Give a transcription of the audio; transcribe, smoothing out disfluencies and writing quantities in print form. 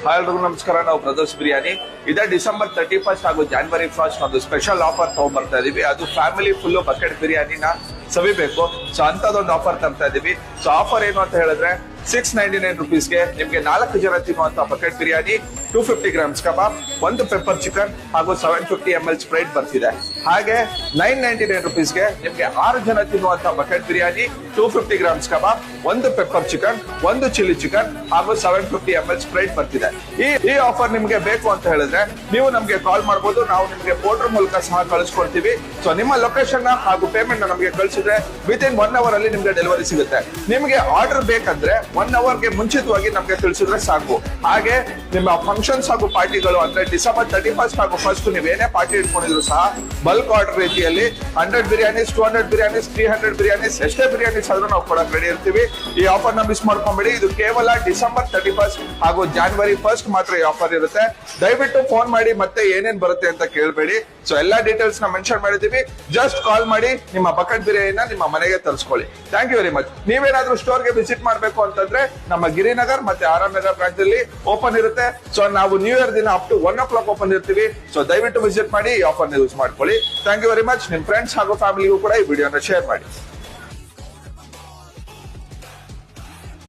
Hi ಎಲ್ರಿಗೂ ನಮಸ್ಕಾರ. ನಾವು ಬ್ರದರ್ಸ್ ಬಿರಿಯಾನಿ ಇದೇ ಡಿಸೆಂಬರ್ 31 ಹಾಗೂ January 1 ಒಂದು ಸ್ಪೆಷಲ್ ಆಫರ್ ತಗೊಂಡ್ಬರ್ತಾ ಇದೀವಿ. ಅದು ಫ್ಯಾಮಿಲಿ ಫುಲ್ ಬಕೆಟ್ ಬಿರಿಯಾನಿನ ಸವಿಬೇಕು. ಸೊ ಅಂತದೊಂದು ಆಫರ್ ತರ್ತಾ ಇದೀವಿ. ಸೊ ಆಫರ್ ಏನು ಅಂತ ಹೇಳಿದ್ರೆ 699 ರುಪೀಸ್ಗೆ ನಿಮ್ಗೆ 4 ಜನ ತಿನ್ನುವಂತ ಬಕೆಟ್ ಬಿರಿಯಾನಿ, 250 ಗ್ರಾಮ್ಸ್ ಕಬಾಬ್, ಒಂದು ಪೆಪ್ಪರ್ ಚಿಕನ್ ಹಾಗೂ 750 ml ಸ್ಪ್ರೈಟ್ ಬರ್ತಿದೆ. ಹಾಗೆ 999 ರುಪೀಸ್ಗೆ ನಿಮ್ಗೆ 6 ಜನ ತಿನ್ನುವಂತ ಬಕೆಟ್ ಬಿರಿಯಾನಿ, 250 ಗ್ರಾಮ್ಸ್ ಕಬಾಬ್, ಒಂದು ಪೆಪ್ಪರ್ ಚಿಕನ್, ಒಂದು ಚಿಲ್ಲಿ ಚಿಕನ್ ಹಾಗೂ 750 ml ಸ್ಪ್ರೈಟ್ ಬರ್ತಿದೆ. ಈ ಆಫರ್ ನಿಮ್ಗೆ ಬೇಕು ಅಂತ ಹೇಳಿದ್ರೆ ನೀವು ನಮ್ಗೆ ಕಾಲ್ ಮಾಡಬಹುದು. ನಾವು ನಿಮ್ಗೆ ಪೋರ್ಟರ್ ಮೂಲಕ ಸಹ ಕಳಿಸ್ಕೊಡ್ತೀವಿ. ಸೊ ನಿಮ್ಮ ಲೊಕೇಶನ್ ಹಾಗೂ ಪೇಮೆಂಟ್ ನಮಗೆ ಕಳಿಸಿದ್ರೆ ವಿತಿನ್ 1 ಅವರ್ ಅಲ್ಲಿ ನಿಮ್ಗೆ ಡೆಲಿವರಿ ಸಿಗುತ್ತೆ. ನಿಮ್ಗೆ ಆರ್ಡರ್ ಬೇಕಂದ್ರೆ 1 ಅವರ್ಗೆ ಮುಂಚಿತವಾಗಿ ನಮ್ಗೆ ತಿಳಿಸಿದ್ರೆ ಸಾಕು. ಹಾಗೆ ನಿಮ್ಮ ಫಂಕ್ಷನ್ಸ್ ಹಾಗೂ ಪಾರ್ಟಿಗಳು ಅಂದ್ರೆ ಡಿಸೆಂಬರ್ 31 ಹಾಗೂ 1 ನೀವೇನೇ ಪಾರ್ಟಿ ಇಟ್ಕೊಂಡಿದ್ರು ಸಹ ಬಲ್ಕ್ ಆರ್ಡರ್ ರೀತಿಯಲ್ಲಿ 100 ಬಿರಿಯಾನೀಸ್, 200 ಬಿರಿಯಾನೀಸ್, 300 ಬಿರಿಯಾನೀಸ್, ಎಷ್ಟೇ ಬಿರಿಯಾನೀಸ್ ಆದ್ರೂ ನಾವು ಕೊಡಕ್ ರೆಡಿ ಇರ್ತೀವಿ. ಈ ಆಫರ್ ನ ಮಿಸ್ ಮಾಡ್ಕೊಂಬೇಡಿ. ಇದು ಕೇವಲ ಡಿಸೆಂಬರ್ 31 ಹಾಗೂ January 1 ಮಾತ್ರ ಈ ಆಫರ್ ಇರುತ್ತೆ. ದಯವಿಟ್ಟು ಫೋನ್ ಮಾಡಿ ಮತ್ತೆ ಏನೇನ್ ಬರುತ್ತೆ ಅಂತ ಕೇಳಬೇಡಿ. ಸೊ ಎಲ್ಲಾ ಡೀಟೇಲ್ಸ್ ನ ಮೆನ್ಷನ್ ಮಾಡಿದೀವಿ. ಜಸ್ಟ್ ಕಾಲ್ ಮಾಡಿ ನಿಮ್ಮ ಬಕೆಟ್ ಬಿರಿಯಾನಿನ ನಿಮ್ಮ ಮನೆಗೆ ತರಿಸ್ಕೊಳ್ಳಿ. Thank you very much. ನೀವೇನಾದ್ರೂ ಸ್ಟೋರ್ಗೆ ವಿಸಿಟ್ ಮಾಡಬೇಕು ಅಂತಂದ್ರೆ ನಮ್ಮ ಗಿರಿನಗರ್ ಮತ್ತೆ ಆರ್.ಆರ್. ನಗರ್ ಬ್ರಾಂಚ್ ಅಲ್ಲಿ ಓಪನ್ ಇರುತ್ತೆ. ಸೊ ನಾವು ನ್ಯೂ ಇಯರ್ ದಿನ ಅಪ್ ಟು 1 o'clock ಓಪನ್ ಇರ್ತೀವಿ. ಸೊ ದಯವಿಟ್ಟು ವಿಸಿಟ್ ಮಾಡಿ ಈ ಆಫರ್ ಯೂಸ್ ಮಾಡ್ಕೊಳ್ಳಿ. Thank you very much. ನಿಮ್ ಫ್ರೆಂಡ್ಸ್ ಹಾಗೂ ಫ್ಯಾಮಿಲಿಗೂ ಕೂಡ ಈ ವಿಡಿಯೋನ ಶೇರ್ ಮಾಡಿ.